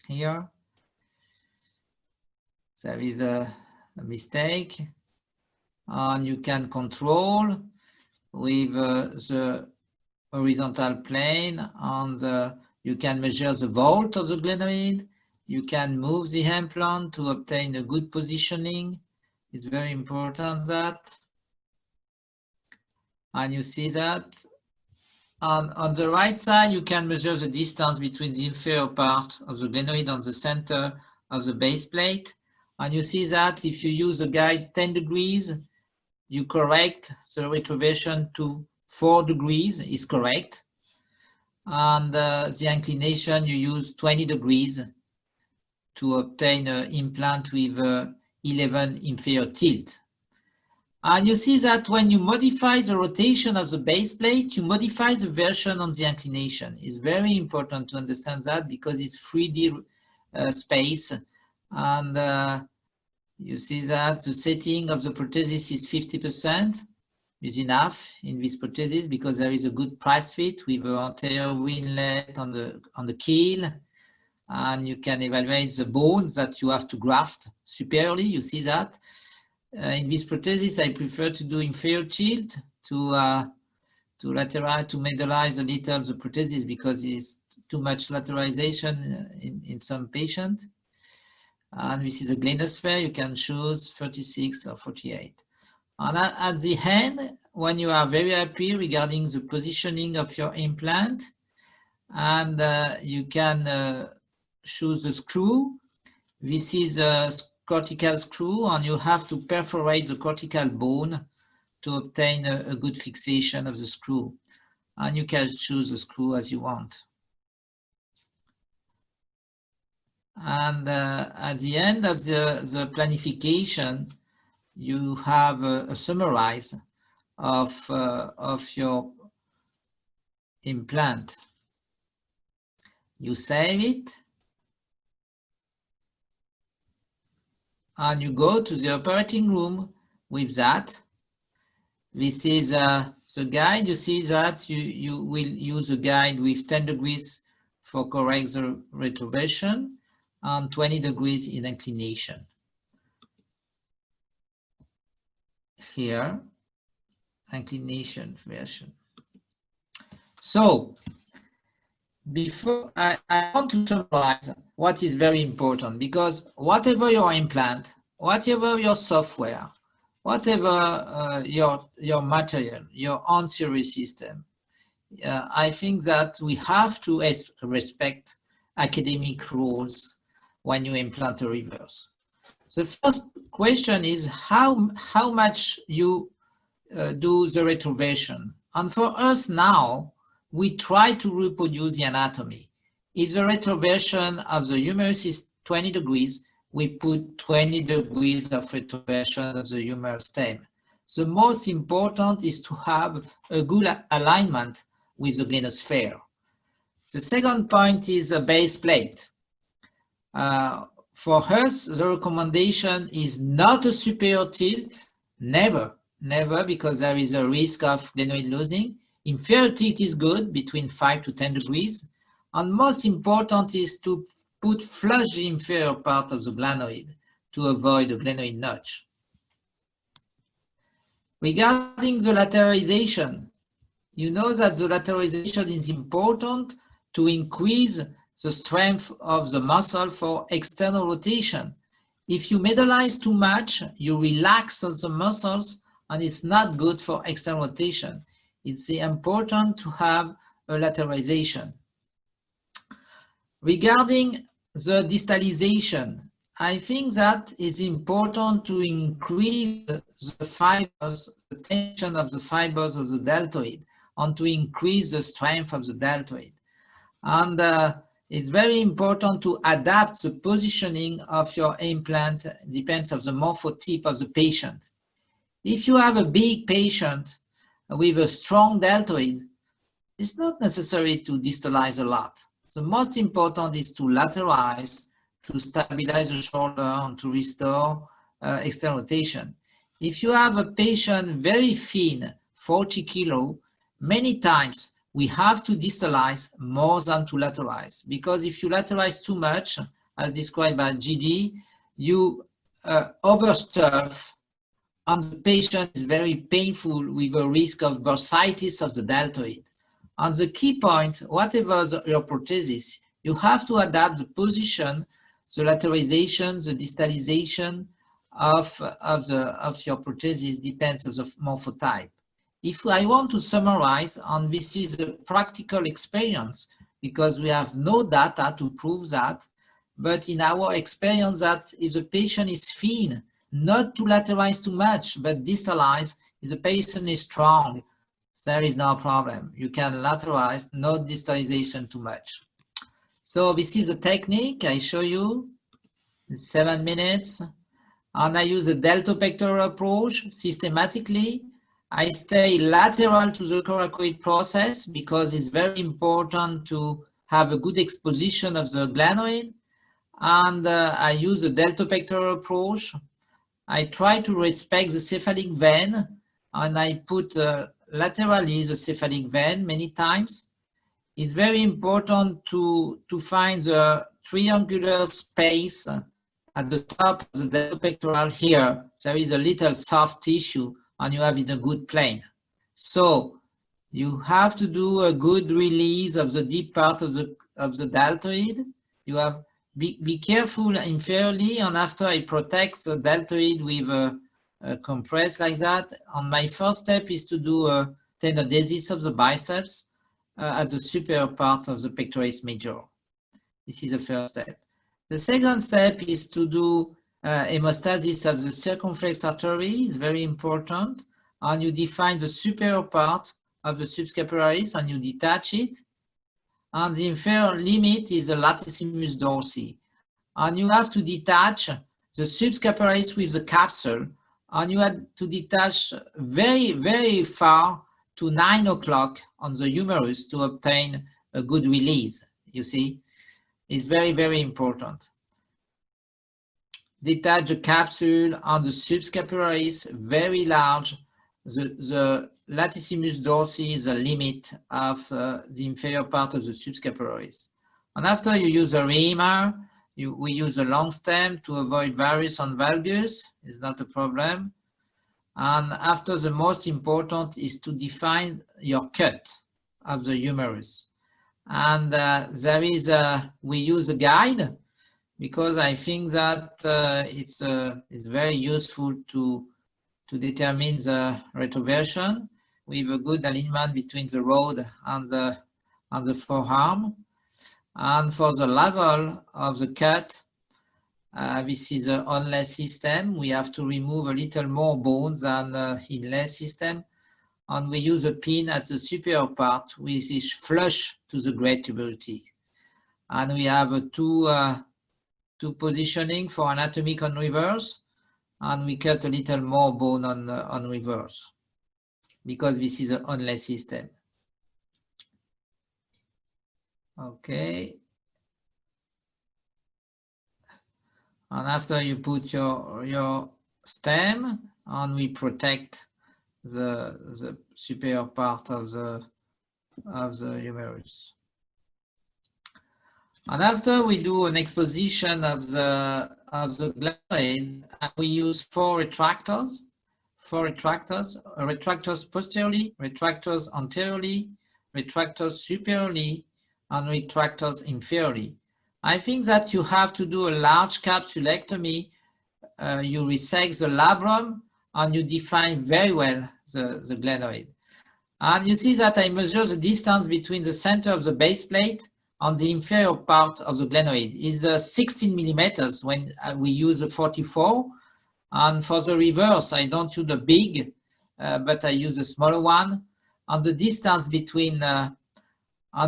here. There is a mistake, and you can control with the horizontal plane, and you can measure the vault of the glenoid. You can move the implant to obtain a good positioning. It's very important that. And you see that. On the right side, you can measure the distance between the inferior part of the glenoid and the center of the base plate. And you see that if you use a guide 10 degrees, you correct the retroversion to 4 degrees is correct. And the inclination, you use 20 degrees to obtain an implant with 11 inferior tilt. And you see that when you modify the rotation of the base plate, you modify the version on the inclination. It's very important to understand that because it's 3D space. And you see that the setting of the prosthesis is 50%, is enough in this prosthesis because there is a good price fit with the anterior winglet on the keel, and you can evaluate the bones that you have to graft superiorly. You see that. In this prosthesis, I prefer to do inferior tilt to lateral, to medialize a little the prosthesis because it's too much lateralization in some patients. And this is a glenosphere. You can choose 36 or 48. And at the end, when you are very happy regarding the positioning of your implant, and you can choose the screw. This is a cortical screw, and you have to perforate the cortical bone to obtain a good fixation of the screw. And you can choose the screw as you want. And at the end of the planification, you have a summarize of your implant. You save it, and you go to the operating room with that. This is the guide. You see that you will use a guide with 10 degrees for correct the retroversion and 20 degrees in inclination. Here, inclination version. So, before I want to summarize what is very important, because whatever your implant, whatever your software, whatever your material, your ancillary system, I think that we have to respect academic rules when you implant a reverse. The first question is how much you do the retroversion. And for us now, we try to reproduce the anatomy. If the retroversion of the humerus is 20 degrees, we put 20 degrees of retroversion of the humeral stem. The most important is to have a good alignment with the glenosphere. The second point is a base plate. For us, the recommendation is not a superior tilt, never, because there is a risk of glenoid loosening. Inferior tilt is good, between 5 to 10 degrees. And most important is to put flush the inferior part of the glenoid to avoid a glenoid notch. Regarding the lateralization, you know that the lateralization is important to increase the strength of the muscle for external rotation. If you medialize too much, you relax the muscles, and it's not good for external rotation. It's important to have a lateralization. Regarding the distalization, I think that it's important to increase the fibers, the tension of the fibers of the deltoid, and to increase the strength of the deltoid. And it's very important to adapt the positioning of your implant, depends on the morphotype of the patient. If you have a big patient with a strong deltoid, it's not necessary to distalize a lot. The most important is to lateralize, to stabilize the shoulder and to restore external rotation. If you have a patient very thin, 40 kilo, many times we have to distalize more than to lateralize, because if you lateralize too much, as described by GD, you overstuff, and the patient is very painful with a risk of bursitis of the deltoid. And the key point, whatever your prosthesis, you have to adapt the position, the lateralization, the distalization of your prosthesis depends on the morphotype. If I want to summarize, and this is a practical experience, because we have no data to prove that, but in our experience that if the patient is thin, not to lateralize too much, but distalize, if the patient is strong, there is no problem. You can lateralize, no distalization too much. So this is a technique I show you, 7 minutes. And I use a deltopectoral approach systematically. I stay lateral to the coracoid process because it's very important to have a good exposition of the glenoid. And I use a deltopectoral approach. I try to respect the cephalic vein, and I put laterally the cephalic vein many times. It's very important to find the triangular space at the top of the deltopectoral here. There is a little soft tissue and you have it in a good plane. So you have to do a good release of the deep part of the deltoid. You have be careful inferiorly, and after I protect the deltoid with a compress like that. And my first step is to do a tenodesis of the biceps at the superior part of the pectoralis major. This is the first step. The second step is to do hemostasis of the circumflex artery. It's very important. And you define the superior part of the subscapularis and you detach it. And the inferior limit is the latissimus dorsi. And you have to detach the subscapularis with the capsule. And you have to detach very, very far to 9 o'clock on the humerus to obtain a good release. You see, it's very, very important. Detach the capsule on the subscapularis, very large. The latissimus dorsi is the limit of the inferior part of the subscapularis. And after you use a reamer, we use a long stem to avoid varus and valgus. It's not a problem. And after, the most important is to define your cut of the humerus. And we use a guide because I think that it's very useful to determine the retroversion with a good alignment between the rod and the forearm. And for the level of the cut, this is an onless system. We have to remove a little more bones than inless system. And we use a pin at the superior part, which is flush to the great tuberosity. And we have two positioning for anatomic on reverse. And we cut a little more bone on reverse because this is an onless system. Okay. And after you put your stem, and we protect the superior part of the humerus. And after we do an exposition of the glenoid, we use 4 retractors. 4 retractors, retractors posteriorly, retractors anteriorly, retractors superiorly, and retractors inferiorly. I think that you have to do a large capsulectomy. You resect the labrum and you define very well the glenoid. And you see that I measure the distance between the center of the base plate and the inferior part of the glenoid is 16 millimeters when we use a 44. And for the reverse, I don't use the big, but I use a smaller one. And the distance between, and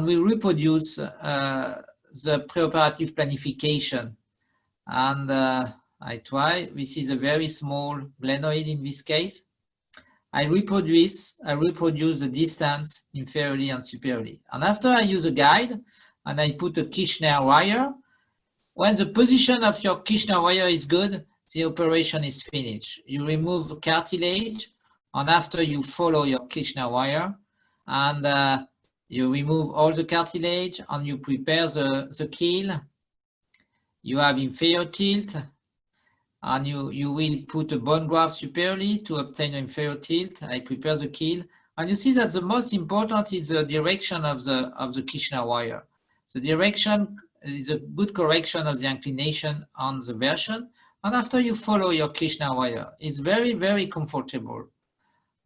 we reproduce the preoperative planification. And I try. This is a very small glenoid in this case. I reproduce the distance inferiorly and superiorly. And after I use a guide and I put a Kirchner wire, when the position of your Kirchner wire is good, the operation is finished. You remove cartilage, and after you follow your Kirchner wire, and you remove all the cartilage, and you prepare the keel. You have inferior tilt, and you will put a bone graft superiorly to obtain an inferior tilt. I prepare the keel, and you see that the most important is the direction of the Kirchner wire. The direction is a good correction of the inclination on the version, and after you follow your Kirchner wire, it's very, very comfortable.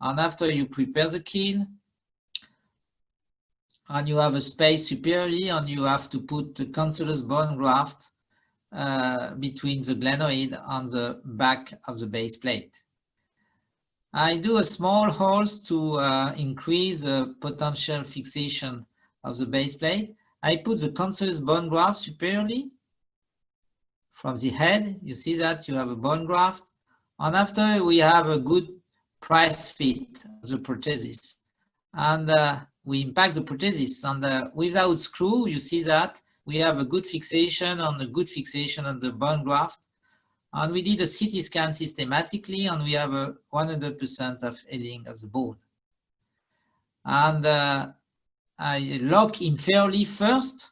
And after you prepare the keel, and you have a space superiorly, and you have to put the cancellous bone graft between the glenoid and the back of the base plate. I do a small holes to increase the potential fixation of the base plate. I put the cancellous bone graft superiorly from the head. You see that you have a bone graft. And after we have a good price fit of the prosthesis. And we impact the prosthesis. And without screw, you see that we have a good fixation on the bone graft. And we did a CT scan systematically, and we have a 100% of healing of the bone. And I lock inferiorly first,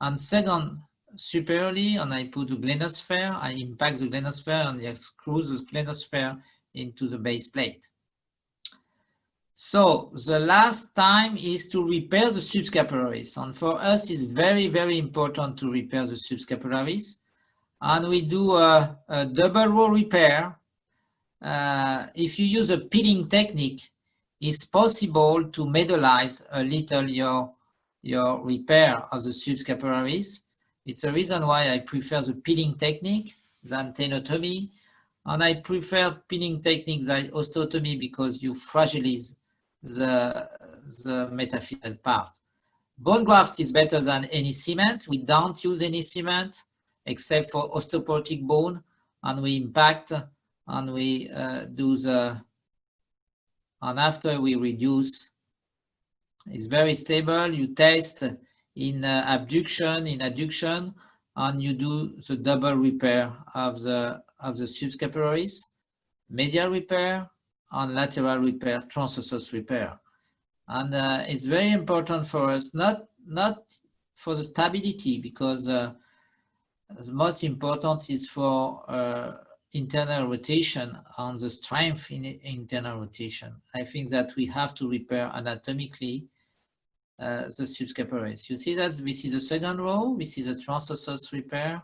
and second superiorly, and I put the glenosphere. I impact the glenosphere, and I screw the glenosphere into the base plate. So the last time is to repair the subscapularis, and for us it's very, very important to repair the subscapularis. And we do a double row repair. If you use a peeling technique, it's possible to medullarize a little your repair of the subscapularis. It's a reason why I prefer the peeling technique than tenotomy. And I prefer peeling technique than osteotomy because you fragilize the metaphyseal part. Bone graft is better than any cement. We don't use any cement except for osteoporotic bone, and we impact and we and after we reduce. It's very stable. You test in abduction, in adduction, and you do the double repair of the subscapularis, medial repair, and lateral repair, transversus repair. And it's very important for us, not for the stability, because the most important is for internal rotation and the strength in internal rotation. I think that we have to repair anatomically the subscapularis. You see that this is the second row, this is a transversus repair.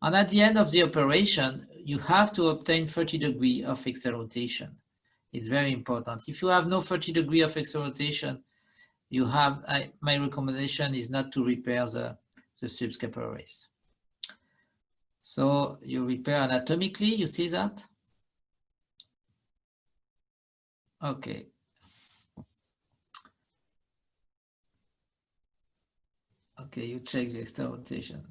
And at the end of the operation, you have to obtain 30 degrees of external rotation. It's very important. If you have no 30 degrees of external rotation, you have, my recommendation is not to repair the subscapularis. So you repair anatomically, you see that? Okay. Okay, you check the external rotation.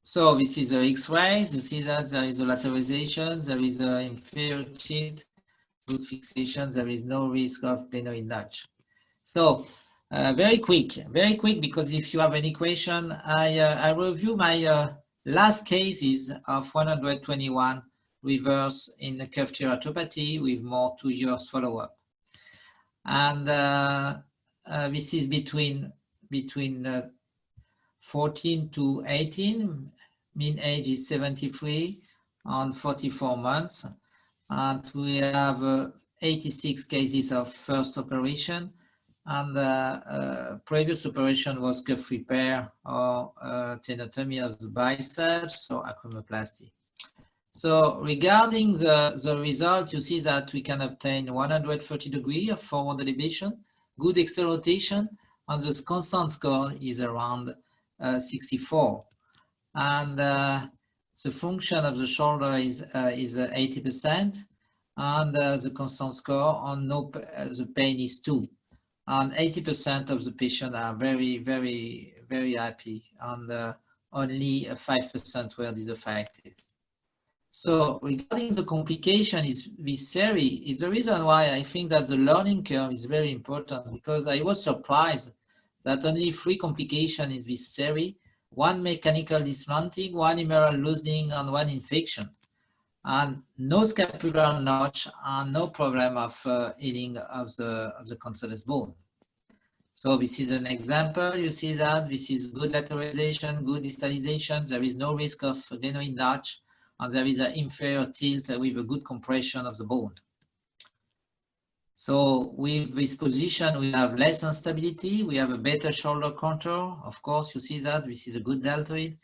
So this is the X-rays. You see that there is a lateralization, there is an inferior tilt, good fixation, there is no risk of glenoid notch. So very quick, because if you have any question, I review my last cases of 121 reverse in the curved arthroplasty with more 2 years follow-up. And this is between 14 to 18, mean age is 73 and 44 months. And we have 86 cases of first operation, and previous operation was cuff repair or tenotomy of the biceps or arthroplasty. So regarding the result, you see that we can obtain 130 degrees of forward elevation, good external rotation, and the constant score is around 64. And the function of the shoulder is 80%, and the constant score on the pain is 2. and 80% of the patients are very, very, very happy, and only 5% were disaffected. So regarding the complication is with SERI, it's the reason why I think that the learning curve is very important, because I was surprised that only 3 complications in this SERI, 1 mechanical dismounting, 1 humeral loosening, and 1 infection, and no scapular notch and no problem of healing of the cancellous bone. So this is an example. You see that this is good lateralization, good distalization. There is no risk of glenoid notch, and there is an inferior tilt with a good compression of the bone. So with this position, we have less instability. We have a better shoulder contour. Of course, you see that this is a good deltoid,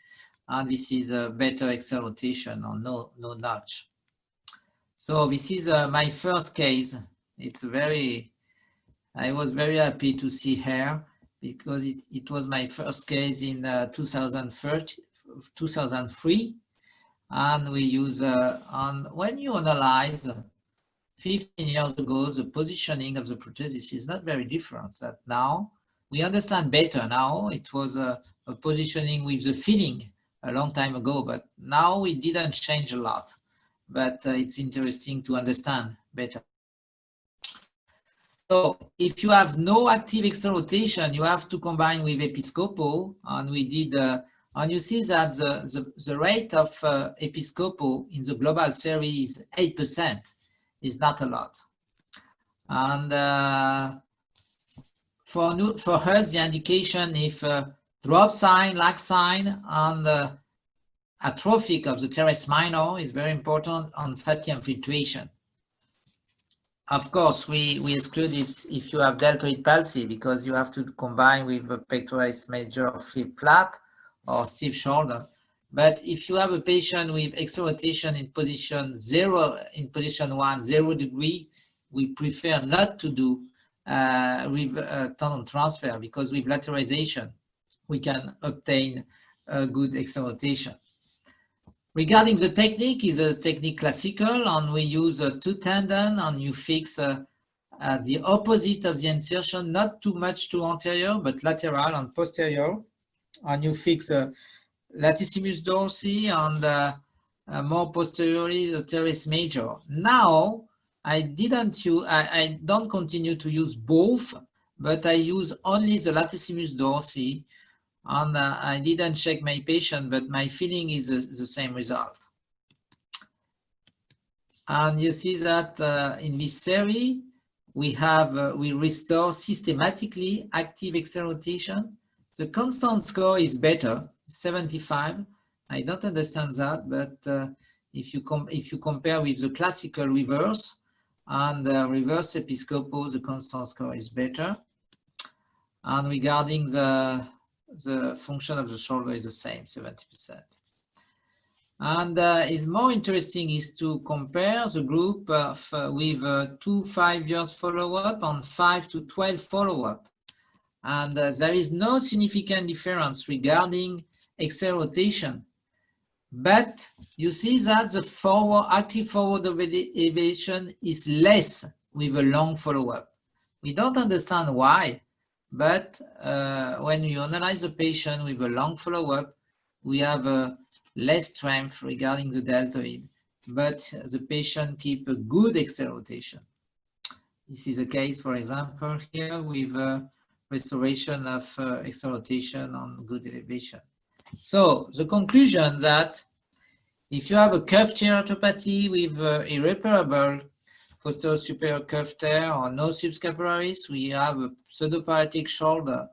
and this is a better external rotation or no notch. So this is my first case. It's I was very happy to see here, because it was my first case in 2003, and we use when you analyze 15 years ago, the positioning of the prosthesis is not very different. That now we understand better. Now it was a positioning with the feeling a long time ago, but now we didn't change a lot. But it's interesting to understand better. So if you have no active external rotation, you have to combine with episcopo, and we did, and you see that the rate of episcopo in the global series is 8%, is not a lot. And for us, the indication if drop sign, lag sign, and atrophic of the teres minor is very important on fatty infiltration. Of course, we exclude it if you have deltoid palsy, because you have to combine with a pectoralis major flip flap or stiff shoulder. But if you have a patient with external rotation in position 0, in position 1, 0 degree, we prefer not to do with tendon transfer, because with lateralization, we can obtain a good external rotation. Regarding the technique, is a technique classical, and we use 2 tendon, and you fix the opposite of the insertion, not too much to anterior, but lateral and posterior, and you fix latissimus dorsi and more posteriorly the teres major. Now I don't continue to use both, but I use only the latissimus dorsi. And I didn't check my patient, but my feeling is the same result. And you see that in this series, we restore systematically active external rotation. The constant score is better, 75. I don't understand that, but if you compare with the classical reverse and reverse episcopo, the constant score is better. And regarding the function of the shoulder is the same, 70%. And it's more interesting is to compare the group with 2 5 years follow-up and 5 to 12 follow-up. And there is no significant difference regarding external rotation. But you see that the active forward elevation is less with a long follow-up. We don't understand why. But when you analyze the patient with a long follow-up, we have less strength regarding the deltoid, but the patient keep a good external rotation. This is a case, for example, here with restoration of external rotation on good elevation. So the conclusion that if you have a cuff tear arthropathy with irreparable posterior superior cuff tear or no subscapularis, we have a pseudoparatic shoulder.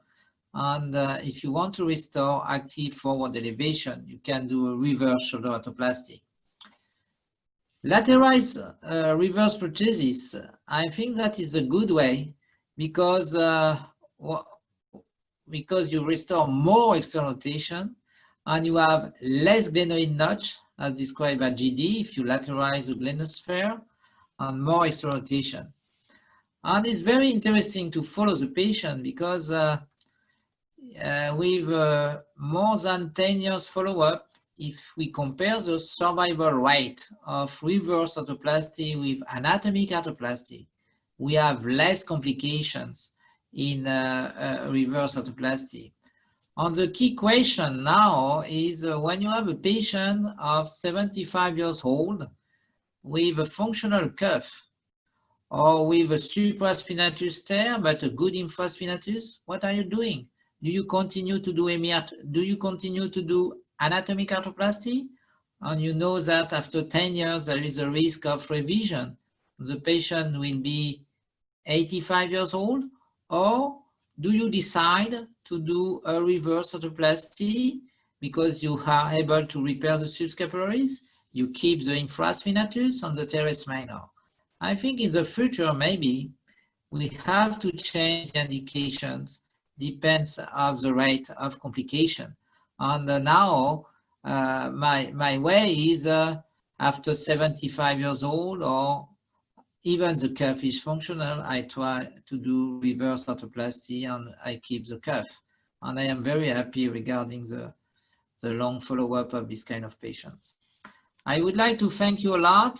And if you want to restore active forward elevation, you can do a reverse shoulder arthroplasty. Lateralized reverse prosthesis, I think that is a good way because you restore more external rotation and you have less glenoid notch as described by GD if you lateralize the glenosphere, and more external rotation. And it's very interesting to follow the patient because with more than 10 years follow-up, if we compare the survival rate of reverse arthroplasty with anatomic arthroplasty, we have less complications in reverse arthroplasty. And the key question now is when you have a patient of 75 years old with a functional cuff or with a supraspinatus tear but a good infraspinatus, what are you doing? Do you continue to do anatomic arthroplasty? And you know that after 10 years there is a risk of revision. The patient will be 85 years old, or do you decide to do a reverse arthroplasty because you are able to repair the subscapularis, you keep the infraspinatus and the teres minor? I think in the future, maybe we have to change the indications, depends of the rate of complication. And now my way is after 75 years old or even the cuff is functional, I try to do reverse arthroplasty and I keep the cuff. And I am very happy regarding the long follow-up of this kind of patients. I would like to thank you a lot.